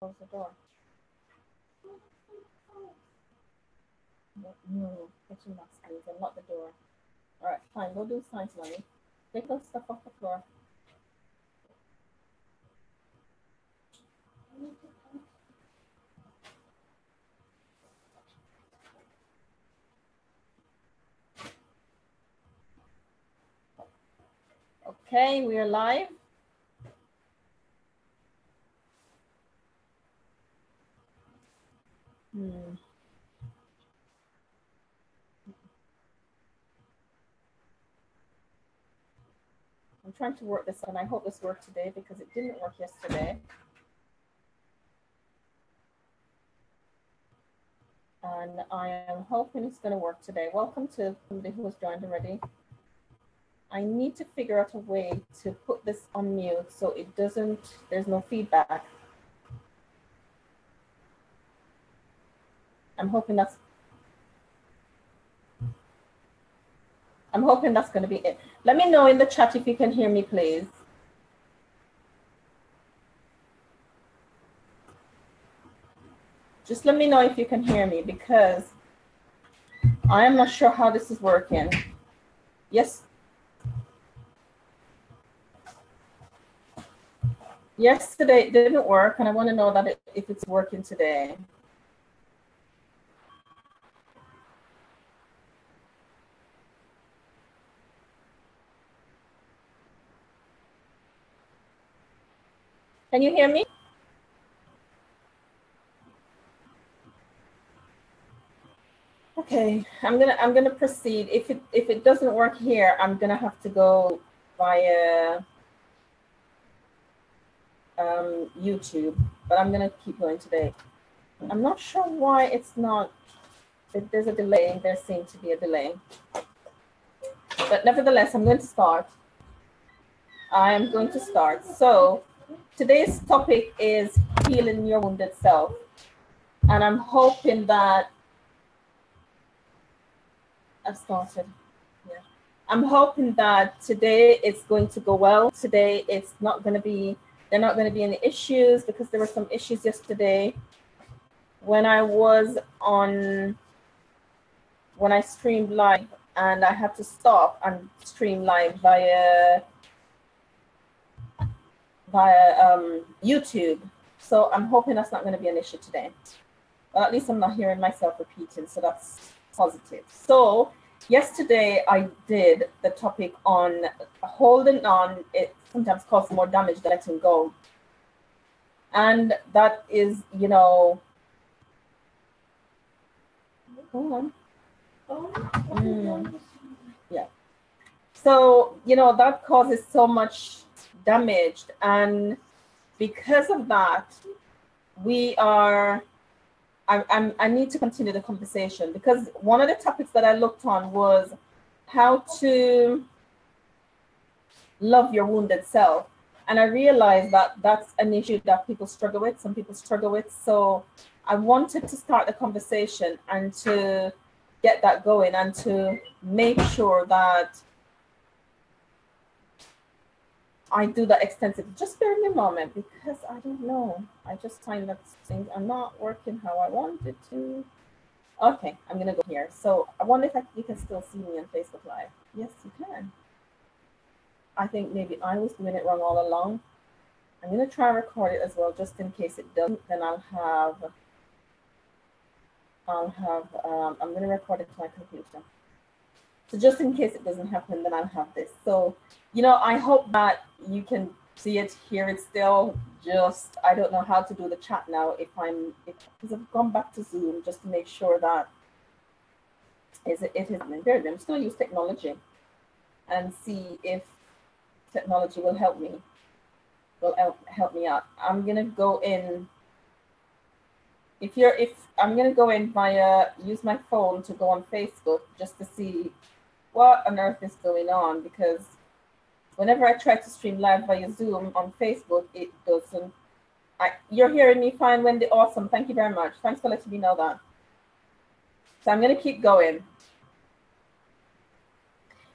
Close the door. No, kitchen napkins and lock the door. All right, fine. Go do science, mommy. Take those stuff off the floor. Okay, we are live. I'm trying to work this and I hope this worked today because it didn't work yesterday. And I am hoping it's going to work today. Welcome to somebody who has joined already. I need to figure out a way to put this on mute so it doesn't, there's no feedback. I'm hoping that's going to be it. Let me know in the chat if you can hear me, please. Just let me know if you can hear me because I am not sure how this is working. Yes. Yesterday it didn't work and I want to know that if it's working today. Can you hear me? Okay, I'm gonna proceed. If it doesn't work here, I'm gonna have to go via YouTube, but I'm gonna keep going today. I'm not sure why it's not. There's a delay. There seems to be a delay, but nevertheless, I'm going to start. I am going to start. So today's topic is healing your wounded self, and I'm hoping that I've started. Yeah. I'm hoping that today it's going to go well. Today it's not going to be, there are not going to be any issues because there were some issues yesterday when I was on, when I streamed live and I had to stop and stream live via YouTube. So I'm hoping that's not going to be an issue today. Well, at least I'm not hearing myself repeating, so that's positive. So yesterday I did the topic on holding on. It sometimes causes more damage than letting go. And that is, you know, hold on. Yeah. So, you know, that causes so much damage. And because of that, we are, I need to continue the conversation because one of the topics that I looked on was how to love your wounded self. And I realized that that's an issue that people struggle with, some people struggle with. So I wanted to start the conversation and to get that going and to make sure that I do that extensively. Just bear me a moment because I don't know. I just find that things are not working how I wanted to. Okay, I'm gonna go here. So I wonder if you can still see me on Facebook Live. Yes, you can. I think maybe I was doing it wrong all along. I'm gonna try and record it as well, just in case it doesn't. Then I'm gonna record it to my computer. So just in case it doesn't happen, then I'll have this. So, you know, I hope that you can see it, hear it still. Just, I don't know how to do the chat now because I've gone back to Zoom just to make sure that it is there. I'm just gonna use technology and see if technology will help me, help me out. I'm gonna go in. I'm gonna go in via, use my phone to go on Facebook just to see what on earth is going on, because whenever I try to stream live via Zoom on Facebook, it doesn't. You're hearing me fine, Wendy? Awesome. Thank you very much. Thanks for letting me know that. So I'm going to keep going.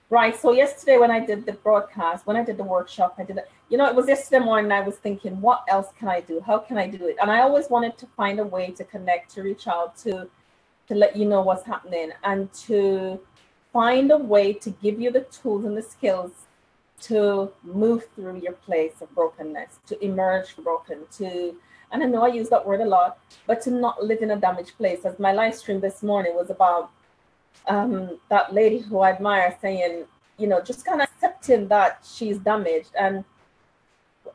Right. So yesterday when I did the broadcast, when I did the workshop, I did it. it was yesterday morning. I was thinking, what else can I do? How can I do it? And I always wanted to find a way to connect, to reach out, to let you know what's happening, and to find a way to give you the tools and the skills to move through your place of brokenness, to emerge broken, and I know I use that word a lot, but to not live in a damaged place. As my live stream this morning was about that lady who I admire saying, just kind of accepting that she's damaged. And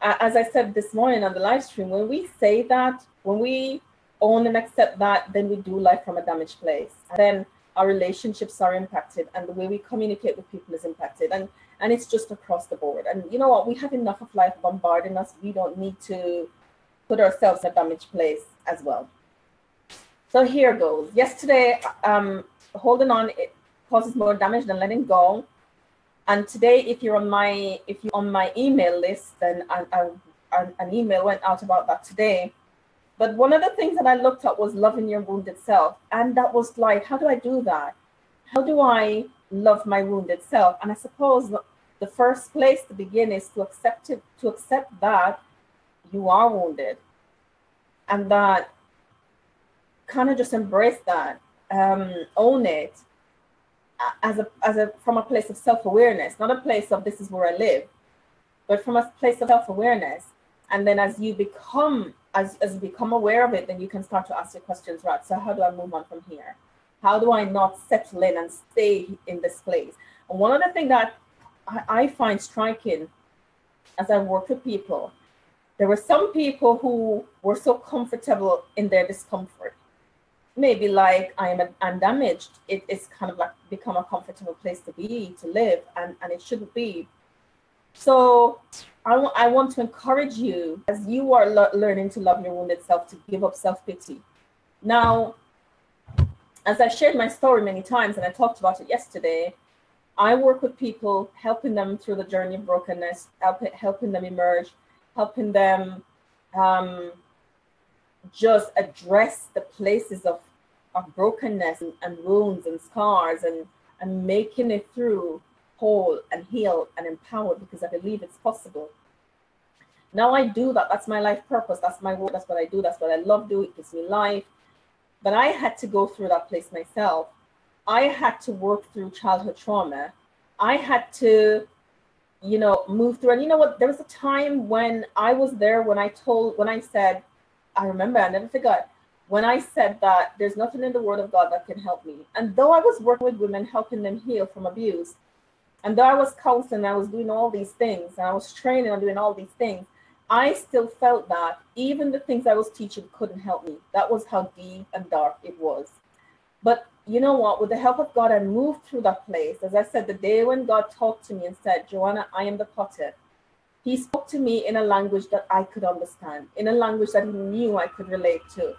as I said this morning on the live stream, when we say that, when we own and accept that, then we do life from a damaged place. And then our relationships are impacted, and the way we communicate with people is impacted. And it's just across the board. And you know what? We have enough of life bombarding us. We don't need to put ourselves in a damaged place as well. So here goes. Yesterday, holding on, it causes more damage than letting go. And today, if you're on my email list, then an email went out about that today. But one of the things that I looked at was loving your wounded self. And that was like, how do I do that? How do I love my wounded self? And I suppose the first place to begin is to accept that you are wounded, and that kind of just embrace that, own it as a from a place of self-awareness, not a place of this is where I live, but from a place of self-awareness. And then as you become aware of it, then you can start to ask your questions, right? So how do I move on from here? How do I not settle in and stay in this place? And one of the things that I find striking as I work with people, there were some people who were so comfortable in their discomfort. Maybe like I'm damaged. It's kind of like become a comfortable place to be, to live, and it shouldn't be. So I want to encourage you, as you are learning to love your wounded self, to give up self-pity. Now, as I shared my story many times, and I talked about it yesterday, I work with people, helping them through the journey of brokenness, helping them emerge, helping them just address the places of brokenness and wounds and scars, and making it through whole and healed and empowered, because I believe it's possible. Now I do that. That's my life purpose. That's my work. That's what I do. That's what I love doing. It gives me life. But I had to go through that place myself. I had to work through childhood trauma. I had to, move through. And you know what? There was a time when I was there, when I said, I remember, I never forgot, when I said that there's nothing in the Word of God that can help me. And though I was working with women, helping them heal from abuse, and though I was counseling, I was doing all these things, and I was training and doing all these things, I still felt that even the things I was teaching couldn't help me. That was how deep and dark it was. But you know what? With the help of God, I moved through that place. As I said, the day when God talked to me and said, Joanna, I am the potter, He spoke to me in a language that I could understand, in a language that He knew I could relate to.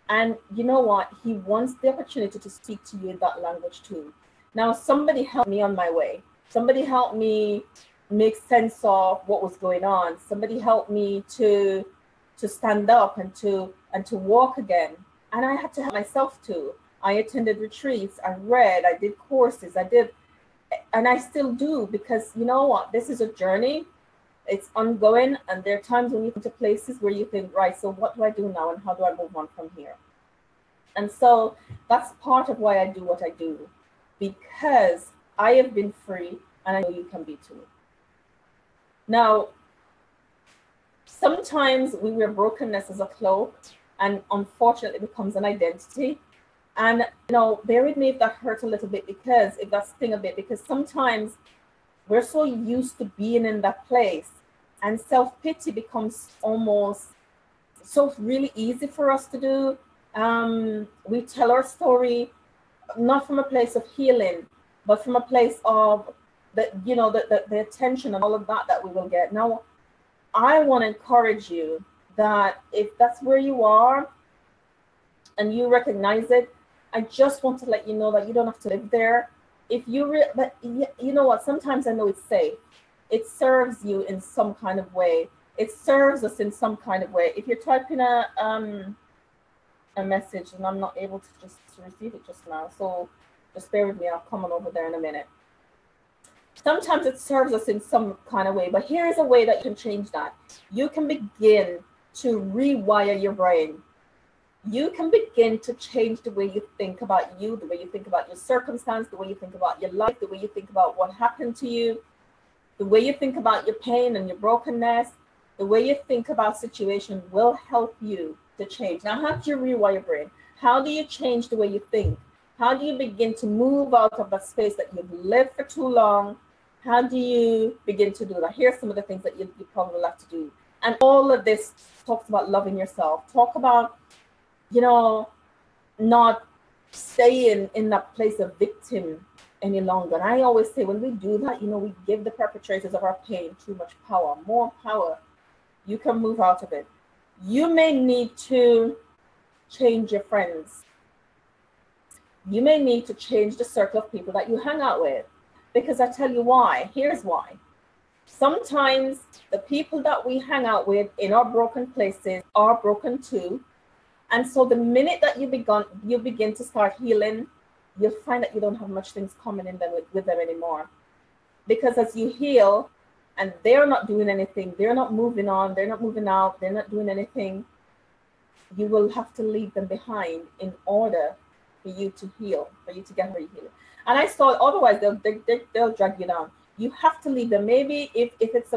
And you know what? He wants the opportunity to speak to you in that language too. Now, somebody helped me on my way. Somebody helped me make sense of what was going on. Somebody helped me to stand up and to walk again. And I had to help myself too. I attended retreats, I read, I did courses, and I still do, because you know what? This is a journey. It's ongoing, and there are times when you come to places where you think, right, so what do I do now, and how do I move on from here? And so that's part of why I do what I do, because I have been free, and I know you can be too. Now, sometimes we wear brokenness as a cloak, and unfortunately it becomes an identity. And bear with me if that hurts a little bit, because sometimes we're so used to being in that place, and self-pity becomes almost so really easy for us to do. We tell our story not from a place of healing, but from a place of the attention and all of that we will get. Now, I want to encourage you that if that's where you are and you recognize it, I just want to let you know that you don't have to live there. But you know what? Sometimes I know it's safe. It serves you in some kind of way. It serves us in some kind of way. If you're typing a message and I'm not able to receive it just now, so just bear with me. I'll come on over there in a minute. Sometimes it serves us in some kind of way, but here is a way that you can change that. You can begin to rewire your brain. You can begin to change the way you think about you, the way you think about your circumstance, the way you think about your life, the way you think about what happened to you, the way you think about your pain and your brokenness, the way you think about situation will help you to change. Now, how do you rewire your brain? How do you change the way you think? How do you begin to move out of that space that you've lived for too long? How do you begin to do that? Here's some of the things that you probably have to do. And all of this talks about loving yourself. Talk about, not staying in that place of victim any longer. And I always say when we do that, we give the perpetrators of our pain too much power, more power. You can move out of it. You may need to change your friends. You may need to change the circle of people that you hang out with. Because I tell you why. Here's why. Sometimes the people that we hang out with in our broken places are broken too. And so the minute that you begin to start healing, you'll find that you don't have much things common in them with them anymore. Because as you heal and they're not doing anything, they're not moving on, they're not moving out, they're not doing anything, you will have to leave them behind in order for you to heal, for you to get where you heal. And I saw otherwise they'll drag you down. You have to leave them. Maybe if it's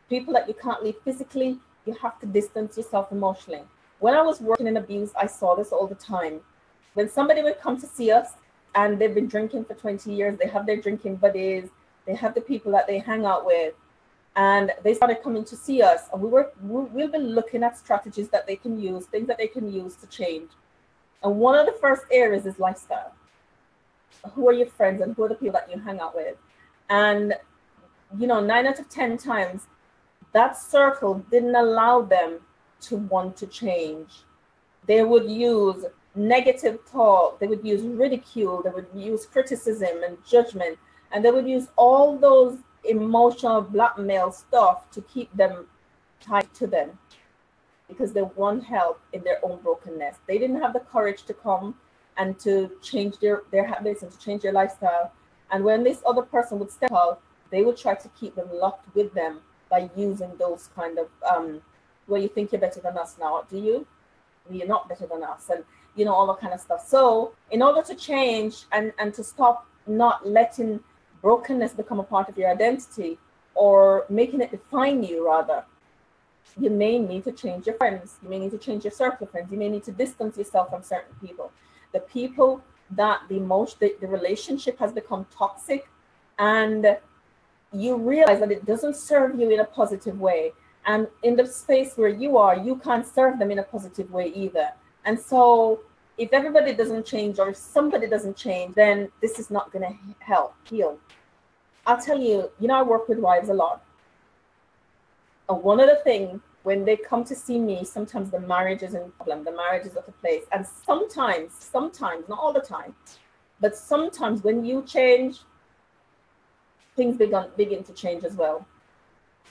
people that you can't leave physically, you have to distance yourself emotionally. When I was working in abuse, I saw this all the time. When somebody would come to see us and they've been drinking for 20 years, they have their drinking buddies, they have the people that they hang out with, and they started coming to see us. And we'll be looking at strategies that they can use, things that they can use to change. And one of the first areas is lifestyle. Who are your friends and who are the people that you hang out with? And 9 out of 10 times, that circle didn't allow them to want to change. They would use negative talk, they would use ridicule, they would use criticism and judgment, and they would use all those emotional blackmail stuff to keep them tied to them because they want help in their own brokenness. They didn't have the courage to come and to change their habits and to change their lifestyle. And when this other person would step out, they would try to keep them locked with them by using those kind of well, you think you're better than us now, do you? You're not better than us, and all that kind of stuff. So in order to change and to stop not letting brokenness become a part of your identity or making it define you, rather, you may need to change your friends. You may need to change your circle of friends. You may need to distance yourself from certain people. The people that the relationship has become toxic, and you realize that it doesn't serve you in a positive way. And in the space where you are, you can't serve them in a positive way either. And so if everybody doesn't change or if somebody doesn't change, then this is not going to help heal. I'll tell you, I work with wives a lot. And one of the things when they come to see me, sometimes the marriage is in problem, the marriage is out of place. And sometimes, not all the time, but sometimes when you change, things begin to change as well.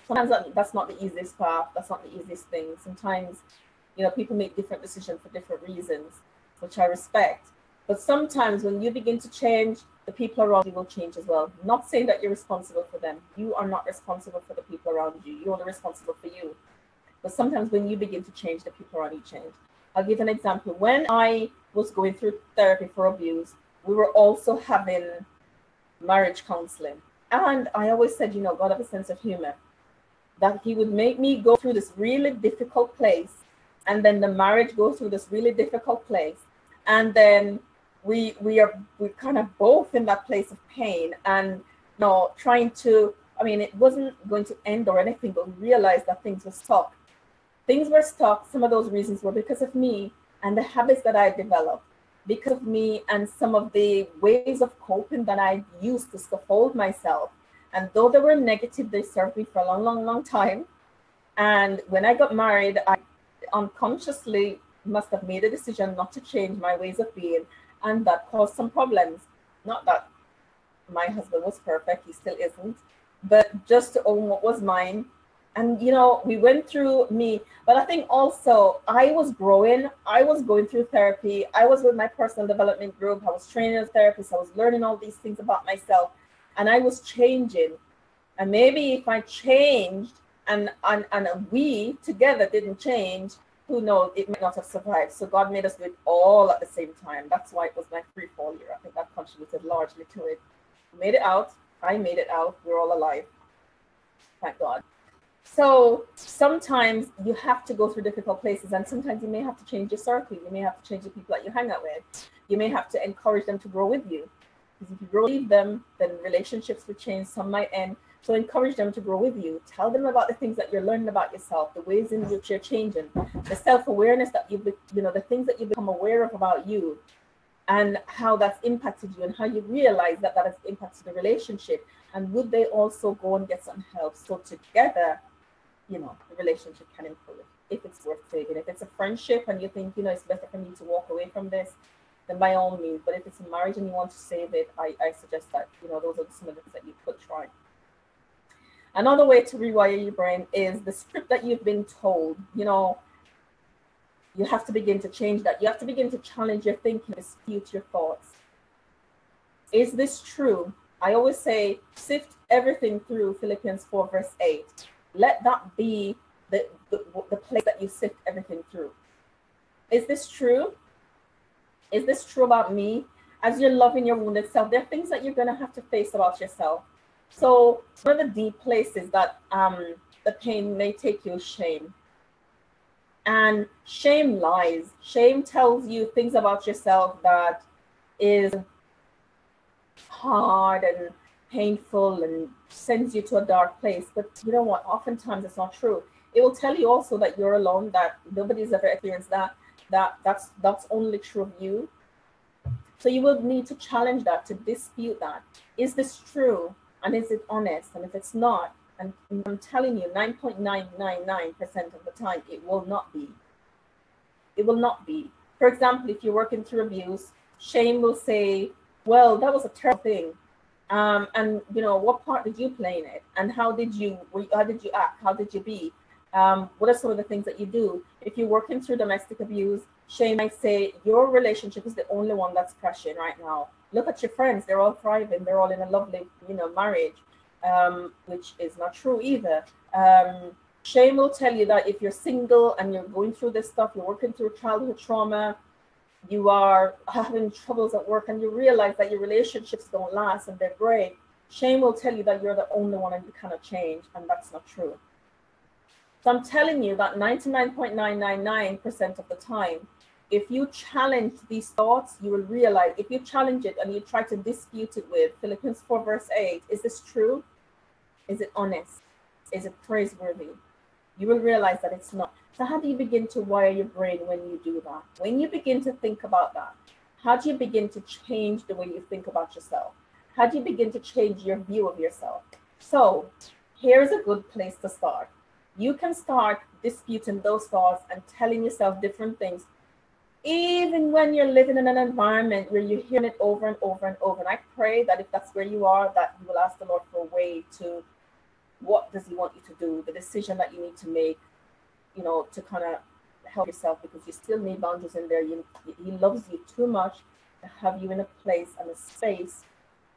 Sometimes that's not the easiest path. That's not the easiest thing. Sometimes, people make different decisions for different reasons, which I respect. But sometimes when you begin to change, the people around you will change as well. Not saying that you're responsible for them. You are not responsible for the people around you. You're only responsible for you. But sometimes when you begin to change, the people around you change. I'll give an example. When I was going through therapy for abuse, we were also having marriage counseling. And I always said, God have a sense of humor. That he would make me go through this really difficult place, and then the marriage goes through this really difficult place, and then we're kind of both in that place of pain and trying to. I mean, it wasn't going to end or anything, but we realized that things were stuck. Things were stuck. Some of those reasons were because of me and the habits that I developed, because of me and some of the ways of coping that I used to scaffold myself. And though they were negative, they served me for a long, long, long time. And when I got married, I unconsciously must have made a decision not to change my ways of being. And that caused some problems. Not that my husband was perfect, he still isn't, but just to own what was mine. And, we went through me. But I think also I was growing. I was going through therapy. I was with my personal development group. I was training as a therapist. I was learning all these things about myself. and I was changing. And maybe if I changed and we together didn't change, who knows, it might not have survived. So God made us do it all at the same time. That's why it was my free fall year. I think that contributed largely to it. Made it out. I made it out. We're all alive. Thank God. So sometimes you have to go through difficult places, and sometimes you may have to change your circle. You may have to change the people that you hang out with. You may have to encourage them to grow with you. Because if you leave them, then relationships will change. Some might end. So encourage them to grow with you. Tell them about the things that you're learning about yourself, the ways in which you're changing, the self-awareness that the things that you become aware of about you, and how that's impacted you, and how you realize that that has impacted the relationship. And would they also go and get some help? So together, the relationship can improve if it's worth saving. If it's a friendship and you think, it's better for me to walk away from this, then by all means. But if it's a marriage and you want to save it, I suggest that, those are some of the things that you could try. Another way to rewire your brain is the script that you've been told. You have to begin to change that. You have to begin to challenge your thinking, dispute your thoughts. Is this true? I always say, sift everything through Philippians 4 verse 8. Let that be the place that you sift everything through. Is this true? Is this true about me? As you're loving your wounded self, there are things that you're going to have to face about yourself. So one of the deep places that the pain may take you is shame. And shame lies. Shame tells you things about yourself that is hard and painful and sends you to a dark place. But you know what? Oftentimes it's not true. It will tell you also that you're alone, that nobody's ever experienced that. That's only true of you. So you will need to challenge that, to dispute that. Is this true? And is it honest? And if it's not, and I'm telling you, 9.999% of the time, it will not be. It will not be. For example, if you're working through abuse, shame will say, well, that was a terrible thing. And what part did you play in it? And how did you act? How did you be? What are some of the things that you do? If you're working through domestic abuse, shame might say, your relationship is the only one that's crashing right now. Look at your friends, they're all thriving, they're all in a lovely, marriage, which is not true either. Shame will tell you that if you're single and you're going through this stuff, you're working through childhood trauma, you are having troubles at work, and you realize that your relationships don't last and they're great, shame will tell you that you're the only one and you cannot change, and that's not true. So I'm telling you that 99.999% of the time, if you challenge these thoughts, you will realize, if you challenge it and you try to dispute it with Philippians 4 verse 8, is this true? Is it honest? Is it praiseworthy? You will realize that it's not. So how do you begin to wire your brain when you do that? When you begin to think about that, how do you begin to change the way you think about yourself? How do you begin to change your view of yourself? So here's a good place to start. You can start disputing those thoughts and telling yourself different things, even when you're living in an environment where you're hearing it over and over and over. And I pray that if that's where you are, that you will ask the Lord for a way to, what does he want you to do, the decision that you need to make, to kind of help yourself, because you still need boundaries in there. He loves you too much to have you in a place and a space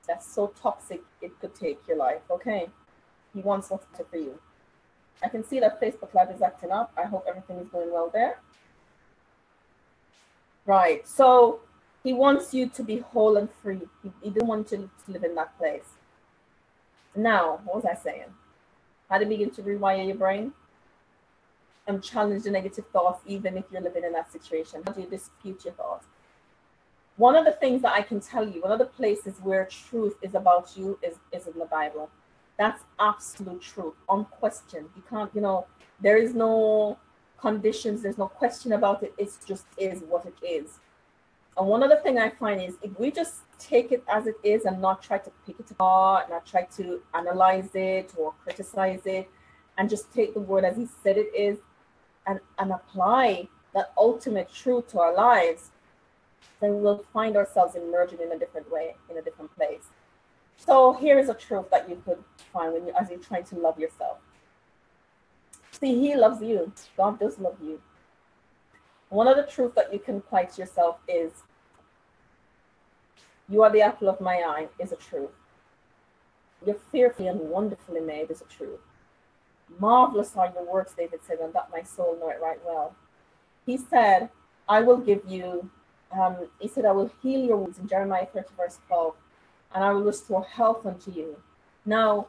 that's so toxic it could take your life. Okay, he wants what's better for you. I can see that Facebook Live is acting up. I hope everything is going well there. Right, so he wants you to be whole and free. He doesn't want you to live in that place. Now, what was I saying? How to begin to rewire your brain and challenge the negative thoughts, even if you're living in that situation. How do you dispute your thoughts? One of the things that I can tell you, one of the places where truth is about you is in the Bible. That's absolute truth, unquestioned. You can't, there is no conditions, there's no question about it. It just is what it is. And one other thing I find is, if we just take it as it is and not try to pick it apart, not try to analyze it or criticize it, and just take the word as he said it is, and apply that ultimate truth to our lives, then we'll find ourselves emerging in a different way, in a different place. So here is a truth that you could find as you're trying to love yourself. See, he loves you. God does love you. One of the truths that you can apply to yourself is, you are the apple of my eye, is a truth. You're fearfully and wonderfully made is a truth. Marvelous are your works, David said, and that my soul know it right well. He said, I will give you, he said, I will heal your wounds in Jeremiah 30, verse 12, and I will restore health unto you. Now,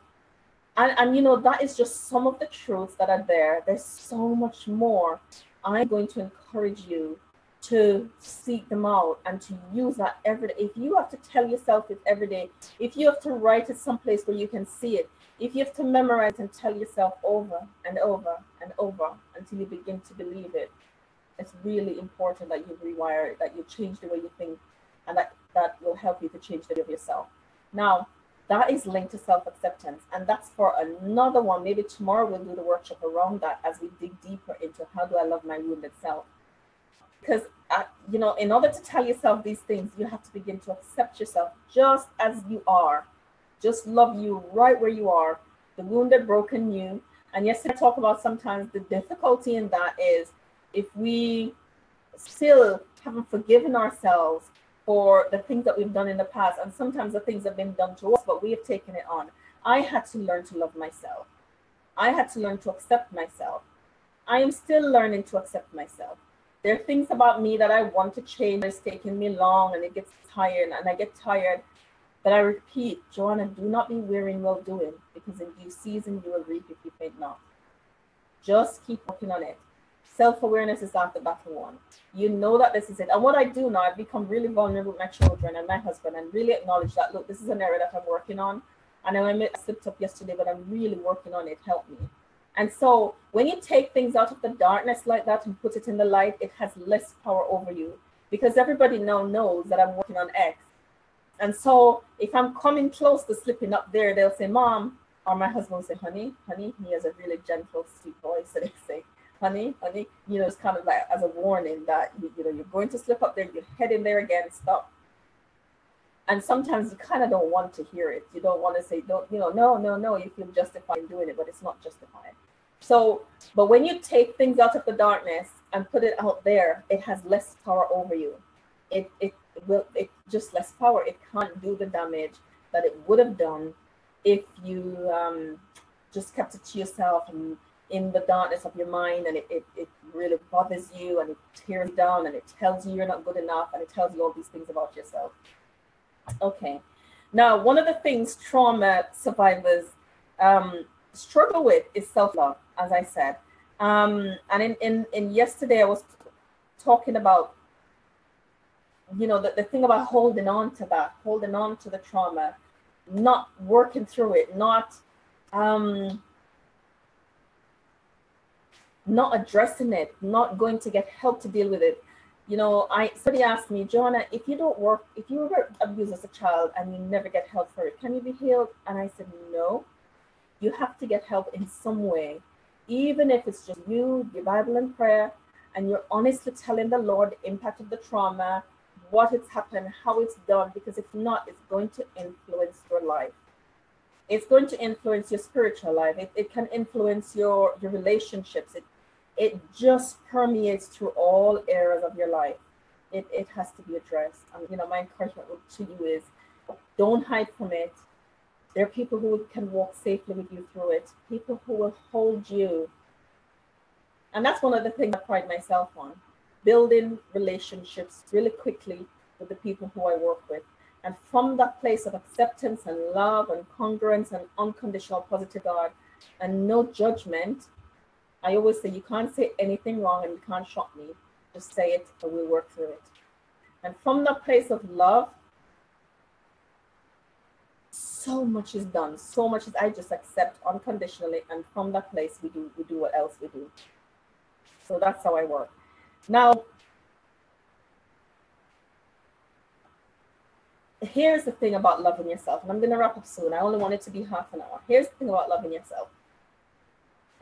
and you know, that is just some of the truths that are there. There's so much more. I'm going to encourage you to seek them out and to use that every day. If you have to tell yourself it every day, if you have to write it someplace where you can see it, if you have to memorize and tell yourself over and over and over until you begin to believe it, it's really important that you rewire it, that you change the way you think, and that will help you to change the way of yourself. Now, that is linked to self-acceptance, and that's for another one. Maybe tomorrow we'll do the workshop around that as we dig deeper into how do I love my wounded self. Because, you know, in order to tell yourself these things, you have to begin to accept yourself just as you are. Just love you right where you are, the wounded, broken you. And yes, I talk about sometimes the difficulty in that is if we still haven't forgiven ourselves for the things that we've done in the past, and sometimes the things have been done to us, but we have taken it on. I had to learn to love myself. I had to learn to accept myself. I am still learning to accept myself. There are things about me that I want to change. It's taking me long and it gets tired and I get tired. But I repeat, Joanna, do not be weary in well doing, because in due season you will reap if you faint not. Just keep working on it. Self-awareness is after battle one. You know that this is it. And what I do now, I've become really vulnerable with my children and my husband and really acknowledge that, look, this is an area that I'm working on. And I slipped up yesterday, but I'm really working on it. Help me. And so when you take things out of the darkness like that and put it in the light, it has less power over you, because everybody now knows that I'm working on X. And so if I'm coming close to slipping up there, they'll say, Mom, or my husband will say, honey, he has a really gentle, sweet voice. So they say, honey, you know, it's kind of like as a warning that, you know, you're going to slip up there, you're heading there again, stop. And sometimes you kind of don't want to hear it. You don't want to say, don't, you know, no, you feel justified in doing it, but it's not justified. So, but when you take things out of the darkness and put it out there, it has less power over you. It just less power. It can't do the damage that it would have done if you just kept it to yourself and in the darkness of your mind, and it really bothers you and it tears you down and it tells you you're not good enough and it tells you all these things about yourself. Okay. Now, one of the things trauma survivors struggle with is self-love, as I said. And in yesterday, I was talking about, you know, the thing about holding on to that, holding on to the trauma, not working through it, not addressing it, not going to get help to deal with it. You know, somebody asked me, Joanna, if you were abused as a child and you never get help for it, can you be healed? And I said, no, you have to get help in some way, even if it's just you, your Bible and prayer, and you're honestly telling the Lord the impact of the trauma, what has happened, how it's done, because if not, it's going to influence your life. It's going to influence your spiritual life. It can influence your relationships. It just permeates through all areas of your life. It has to be addressed. And, you know, my encouragement to you is don't hide from it. There are people who can walk safely with you through it, people who will hold you. And that's one of the things I pride myself on, building relationships really quickly with the people who I work with. And from that place of acceptance and love and congruence and unconditional positive God and no judgment, I always say, you can't say anything wrong and you can't shock me. Just say it and we'll work through it. And from that place of love, so much is done. So much is I just accept unconditionally. And from that place, we do what else we do. So that's how I work. Now, here's the thing about loving yourself. And I'm going to wrap up soon. I only want it to be half an hour. Here's the thing about loving yourself.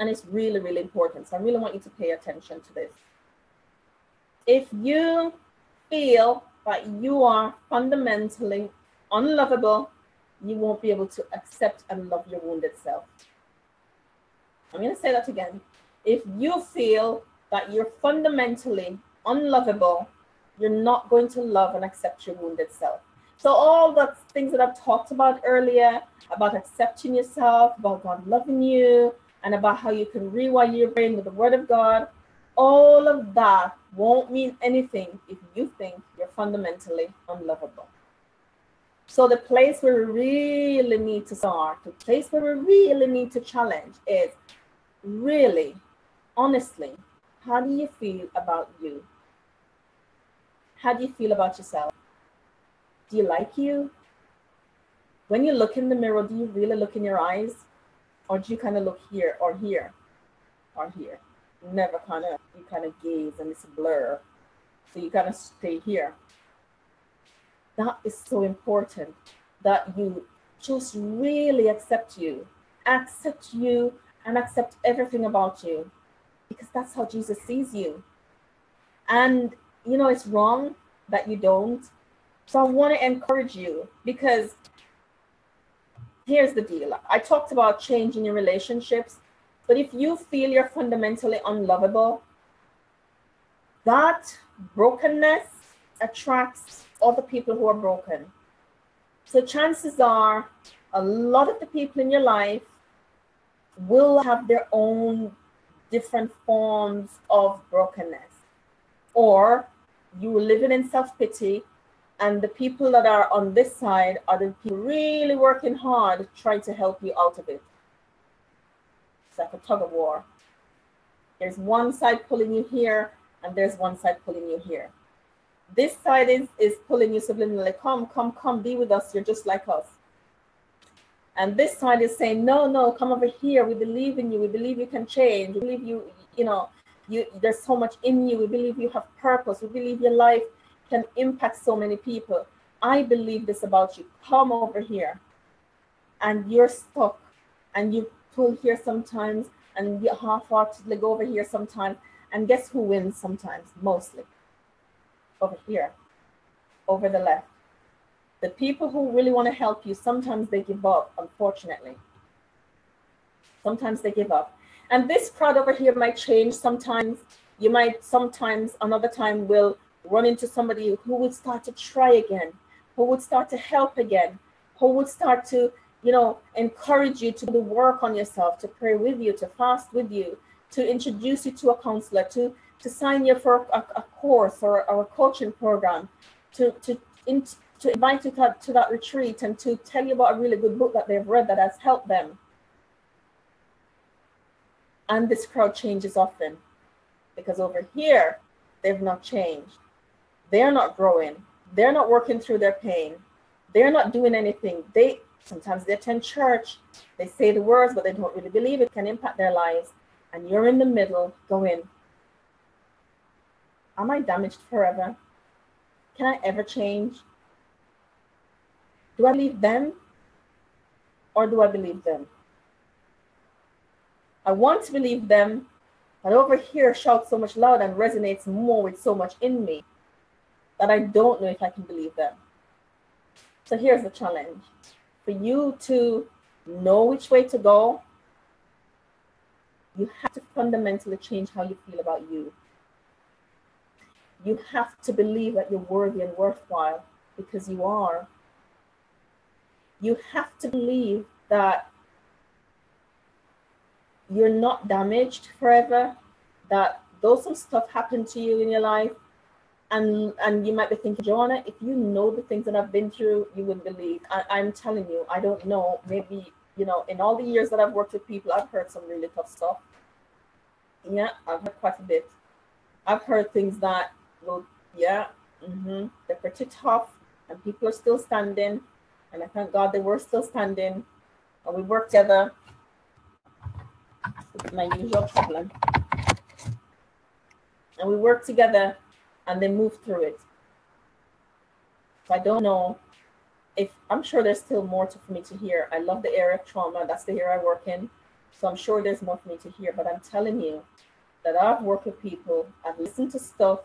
And it's really, really important. So I really want you to pay attention to this. If you feel that you are fundamentally unlovable, you won't be able to accept and love your wounded self. I'm going to say that again. If you feel that you're fundamentally unlovable, you're not going to love and accept your wounded self. So all the things that I've talked about earlier, about accepting yourself, about God loving you, and about how you can rewire your brain with the Word of God, all of that won't mean anything if you think you're fundamentally unlovable. So the place where we really need to start, the place where we really need to challenge is really, honestly, how do you feel about you? How do you feel about yourself? Do you like you? When you look in the mirror, do you really look in your eyes? Or do you kind of look here or here or here? Never you kind of gaze and it's a blur. So you kind of stay here. That is so important, that you just really accept you and accept everything about you, because that's how Jesus sees you. And you know, it's wrong that you don't. So I want to encourage you, because here's the deal. I talked about changing your relationships, but if you feel you're fundamentally unlovable, that brokenness attracts other people who are broken. So chances are a lot of the people in your life will have their own different forms of brokenness. Or you living in self-pity, and the people that are on this side are the people really working hard trying to help you out of it. It's like a tug of war. There's one side pulling you here, and there's one side pulling you here. This side is pulling you subliminally, come, be with us, you're just like us. And this side is saying, no, come over here, we believe in you, we believe you can change, we believe there's so much in you, we believe you have purpose, we believe your life can impact so many people. I believe this about you, come over here. And you're stuck, and you pull here sometimes, and you half-heartedly go over here sometimes, and guess who wins sometimes? Mostly over here, over the left. The people who really want to help you, sometimes they give up, unfortunately. Sometimes they give up. And this crowd over here might change sometimes. You might sometimes, another time, will run into somebody who would start to try again, who would start to help again, who would start to, encourage you to do work on yourself, to pray with you, to fast with you, to introduce you to a counselor, to sign you for a course or a coaching program, to invite you to that retreat, and to tell you about a really good book that they've read that has helped them. And this crowd changes often, because over here, they've not changed. They're not growing. They're not working through their pain. They're not doing anything. Sometimes they attend church, they say the words, but they don't really believe it can impact their lives. And you're in the middle going, am I damaged forever? Can I ever change? Do I believe them, or do I believe them? I want to believe them, but over here shouts so much louder and resonates more with so much in me that I don't know if I can believe them. So here's the challenge. For you to know which way to go, you have to fundamentally change how you feel about you. You have to believe that you're worthy and worthwhile, because you are. You have to believe that you're not damaged forever, that though some stuff happened to you in your life, and you might be thinking, Joanna, if you know the things that I've been through, you would believe. I'm telling you, I don't know. Maybe, in all the years that I've worked with people, I've heard some really tough stuff. Yeah, I've heard quite a bit. I've heard things that, they're pretty tough, and people are still standing. And I thank God they were still standing. And we worked together. It's my usual problem. And we worked together, and they moved through it. So I don't know if, I'm sure there's still more for me to hear. I love the area of trauma. That's the area I work in. So I'm sure there's more for me to hear. But I'm telling you that I've worked with people, I've listened to stuff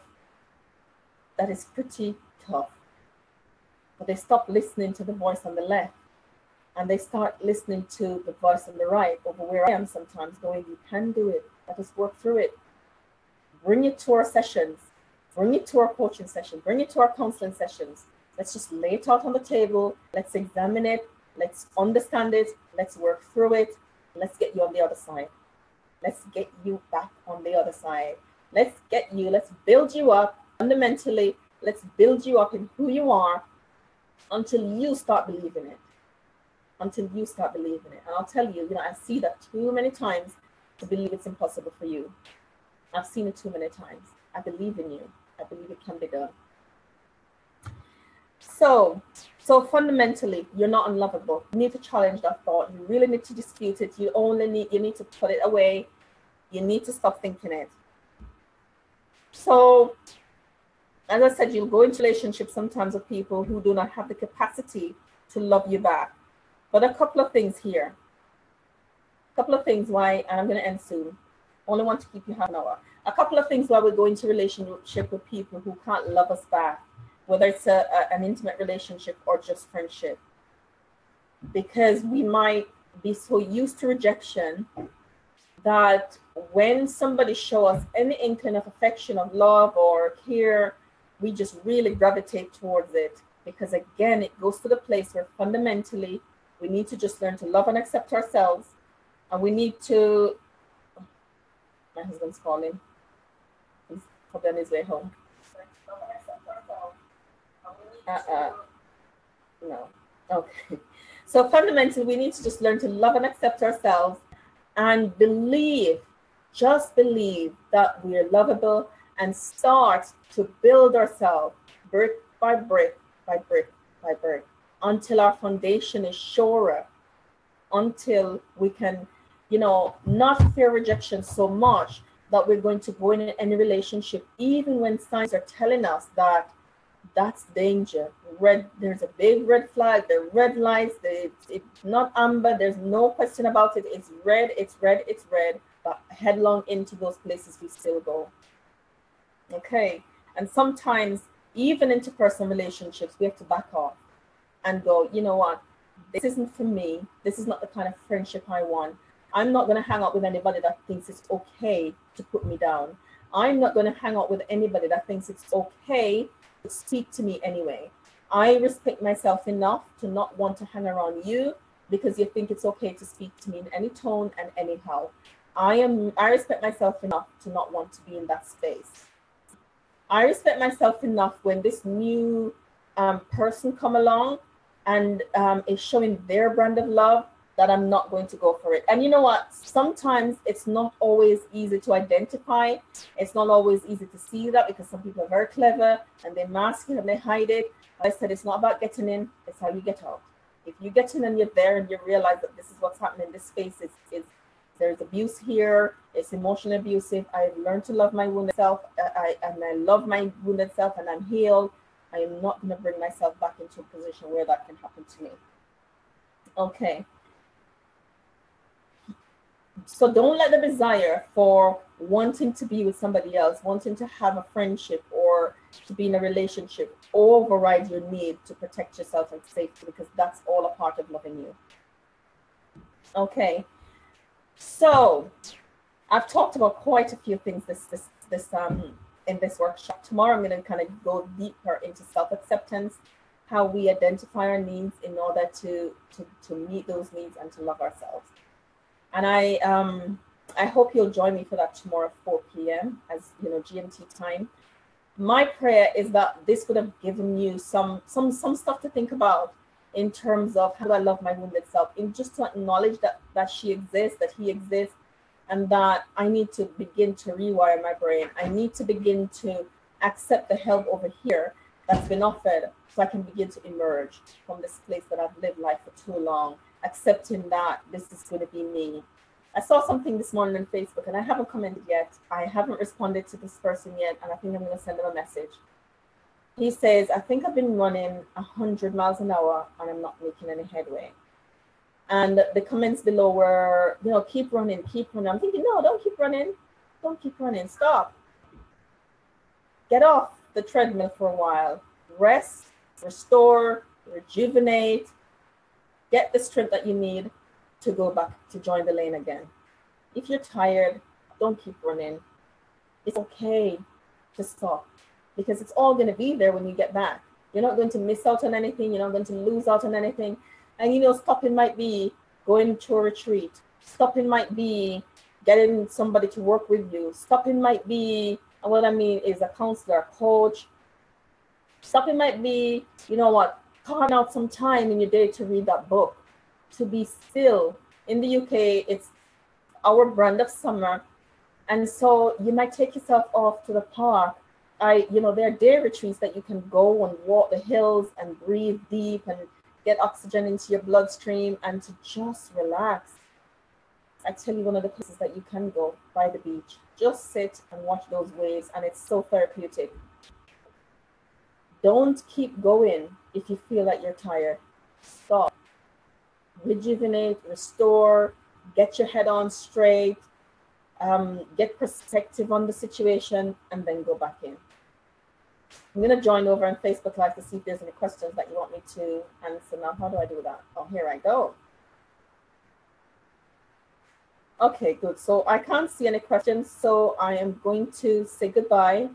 that is pretty tough. But they stop listening to the voice on the left, and they start listening to the voice on the right, over where I am sometimes, going, you can do it. Let us work through it. Bring it to our sessions. Bring it to our coaching session. Bring it to our counseling sessions. Let's just lay it out on the table. Let's examine it. Let's understand it. Let's work through it. Let's get you on the other side. Let's get you back on the other side. Let's build you up fundamentally. Let's build you up in who you are until you start believing it. Until you start believing it. And I'll tell you, I see that too many times to believe it's impossible for you. I've seen it too many times. I believe in you. I believe it can be done. So fundamentally, you're not unlovable. You need to challenge that thought. You really need to dispute it. You need to put it away. You need to stop thinking it. So, as I said, you'll go into relationships sometimes with people who do not have the capacity to love you back. But a couple of things here. A couple of things why, and I'm going to end soon. Only want to keep you half an hour. A couple of things why we go into relationship with people who can't love us back, whether it's an intimate relationship or just friendship. Because we might be so used to rejection that when somebody shows us any inkling of affection, of love or care, we just really gravitate towards it. Because again, it goes to the place where fundamentally we need to just learn to love and accept ourselves. And we need to, my husband's calling. He's probably on his way home. No. Okay. So fundamentally, we need to just learn to love and accept ourselves and just believe that we are lovable and start to build ourselves brick by brick by brick by brick until our foundation is surer, until we can, not fear rejection so much that we're going to go in any relationship, even when signs are telling us that that's danger. There's a big red flag, the red lights, it's not amber, there's no question about it. It's red, but headlong into those places we still go. Okay. And sometimes even into personal relationships, we have to back off and go, you know what, this isn't for me. This is not the kind of friendship I want. I'm not going to hang out with anybody that thinks it's okay to put me down. I'm not going to hang out with anybody that thinks it's okay to speak to me anyway. I respect myself enough to not want to hang around you because you think it's okay to speak to me in any tone and anyhow. I respect myself enough to not want to be in that space. I respect myself enough when this new person come along and is showing their brand of love that I'm not going to go for it. And you know what? Sometimes it's not always easy to identify. It's not always easy to see that because some people are very clever and they mask it and they hide it. I said, it's not about getting in, it's how you get out. If you get in and you're there and you realize that this is what's happening in this space, there's abuse here, it's emotionally abusive. I've learned to love my wounded self, I love my wounded self and I'm healed. I am not going to bring myself back into a position where that can happen to me. Okay. So don't let the desire for wanting to be with somebody else, wanting to have a friendship or to be in a relationship override your need to protect yourself and safety, because that's all a part of loving you. Okay. So I've talked about quite a few things in this workshop. Tomorrow I'm going to kind of go deeper into self-acceptance, how we identify our needs in order to meet those needs and to love ourselves. And I hope you'll join me for that tomorrow at 4 p.m. as GMT time. My prayer is that this would have given you some stuff to think about in terms of how do I love my wounded self, in just to acknowledge that she exists, that he exists, and that I need to begin to rewire my brain. I need to begin to accept the help over here that's been offered so I can begin to emerge from this place that I've lived life for too long, accepting that this is going to be me. I saw something this morning on Facebook and I haven't commented yet. I haven't responded to this person yet, and I think I'm going to send him a message. He says, I think I've been running 100 miles an hour and I'm not making any headway. And the comments below were, keep running, keep running. I'm thinking, no, don't keep running. Don't keep running. Stop. Get off the treadmill for a while. Rest, restore, rejuvenate. Get the strength that you need to go back to join the lane again. If you're tired, don't keep running. It's okay to stop because it's all going to be there when you get back. You're not going to miss out on anything. You're not going to lose out on anything. And you know, stopping might be going to a retreat. Stopping might be getting somebody to work with you. Stopping might be, and what I mean is a counselor, a coach. Stopping might be, you know what, carving out some time in your day to read that book, to be still. In the UK, it's our brand of summer. And so you might take yourself off to the park. You know, there are day retreats that you can go and walk the hills and breathe deep and get oxygen into your bloodstream and to just relax. I tell you, one of the places that you can go by the beach, just sit and watch those waves, and it's so therapeutic. Don't keep going if you feel that you're tired. Stop, rejuvenate, restore, get your head on straight, get perspective on the situation, and then go back in. I'm going to join over on Facebook Live to see if there's any questions that you want me to answer. Now, how do I do that? Oh, here I go. Okay, good. So I can't see any questions, so I am going to say goodbye,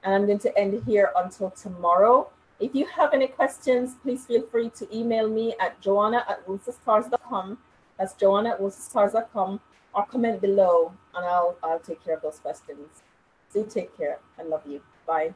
and I'm going to end here until tomorrow. If you have any questions, please feel free to email me at joanna@wilsastars.com. That's joanna@wilsastars.com, or comment below, and I'll take care of those questions. Do take care. I love you. Bye.